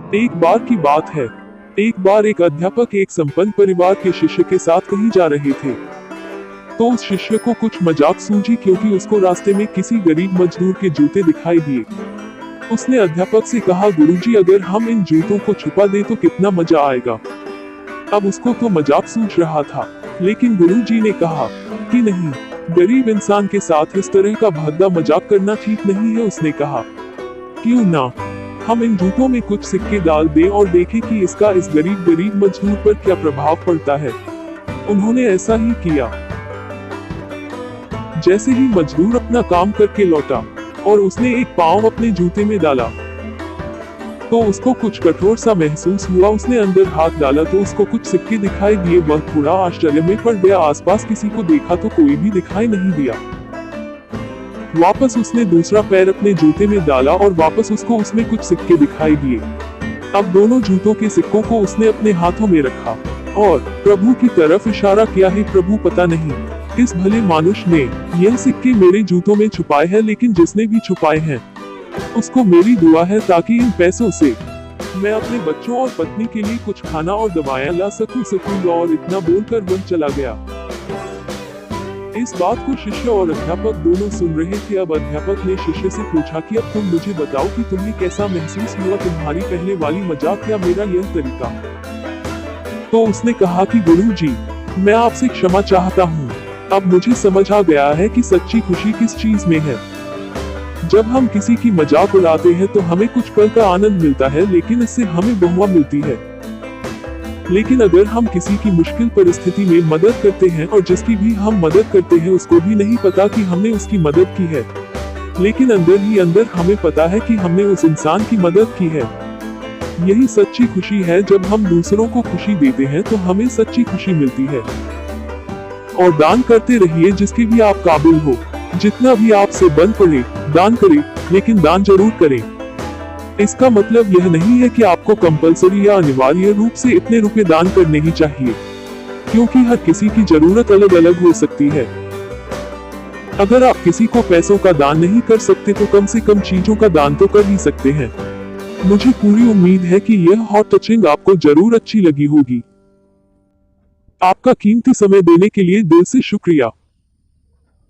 एक बार की बात है। एक बार एक अध्यापक एक संपन्न परिवार के शिष्य के साथ कहीं जा रहे थे। तो उस शिष्य को कुछ मजाक सूझी क्योंकि उसको रास्ते में किसी गरीब मजदूर के जूते दिखाई दिए। उसने अध्यापक से कहा, गुरुजी, अगर हम इन जूतों को छुपा दे तो कितना मजा आएगा। अब उसको तो मजाक सूझ रहा था, लेकिन गुरुजी ने कहा कि नहीं, गरीब इंसान के साथ इस तरह का भद्दा मजाक करना ठीक नहीं है। उसने कहा, क्यों ना हम इन जूतों में कुछ सिक्के डाल दें और देखें कि इसका इस गरीब मजदूर पर क्या प्रभाव पड़ता है। उन्होंने ऐसा ही किया। जैसे ही मजदूर अपना काम करके लौटा और उसने एक पांव अपने जूते में डाला तो उसको कुछ कठोर सा महसूस हुआ। उसने अंदर हाथ डाला तो उसको कुछ सिक्के दिखाई दिए। वह थोड़ा आश्चर्य में पड़ गया। आसपास किसी को देखा तो कोई भी दिखाई नहीं दिया। वापस उसने दूसरा पैर अपने जूते में डाला और वापस उसको उसमें कुछ सिक्के दिखाई दिए। अब दोनों जूतों के सिक्कों को उसने अपने हाथों में रखा और प्रभु की तरफ इशारा किया है, प्रभु, पता नहीं किस भले मानुष ने यह सिक्के मेरे जूतों में छुपाए हैं, लेकिन जिसने भी छुपाए हैं उसको मेरी दुआ है ताकि इन पैसों से मैं अपने बच्चों और पत्नी के लिए कुछ खाना और दवाएं ला सकूंगा। और इतना बोलकर वह चला गया। इस बात को शिष्य और अध्यापक दोनों सुन रहे थे। अब अध्यापक ने शिष्य से पूछा कि अब तुम मुझे बताओ कि तुम्हें कैसा महसूस हुआ, तुम्हारी पहले वाली मजाक या मेरा यह तरीका। तो उसने कहा कि गुरुजी, मैं आपसे क्षमा चाहता हूँ। अब मुझे समझ आ गया है कि सच्ची खुशी किस चीज में है। जब हम किसी की मजाक उड़ाते हैं तो हमें कुछ पल का आनंद मिलता है, लेकिन इससे हमें बहुआ मिलती है। लेकिन अगर हम किसी की मुश्किल परिस्थिति में मदद करते हैं और जिसकी भी हम मदद करते हैं उसको भी नहीं पता कि हमने उसकी मदद की है, लेकिन अंदर ही अंदर हमें पता है कि हमने उस इंसान की मदद की है। यही सच्ची खुशी है। जब हम दूसरों को खुशी देते हैं तो हमें सच्ची खुशी मिलती है। और दान करते रहिए जिसके भी आप काबिल हो। जितना भी आपसे बन पड़े दान करें, लेकिन दान जरूर करें। इसका मतलब यह नहीं है कि आपको कंपलसरी या अनिवार्य रूप से इतने रुपए दान करने ही चाहिए, क्योंकि हर किसी की जरूरत अलग अलग हो सकती है। अगर आप किसी को पैसों का दान नहीं कर सकते तो कम से कम चीजों का दान तो कर ही सकते हैं। मुझे पूरी उम्मीद है कि यह हॉट टचिंग आपको जरूर अच्छी लगी होगी। आपका कीमती समय देने के लिए दिल से शुक्रिया।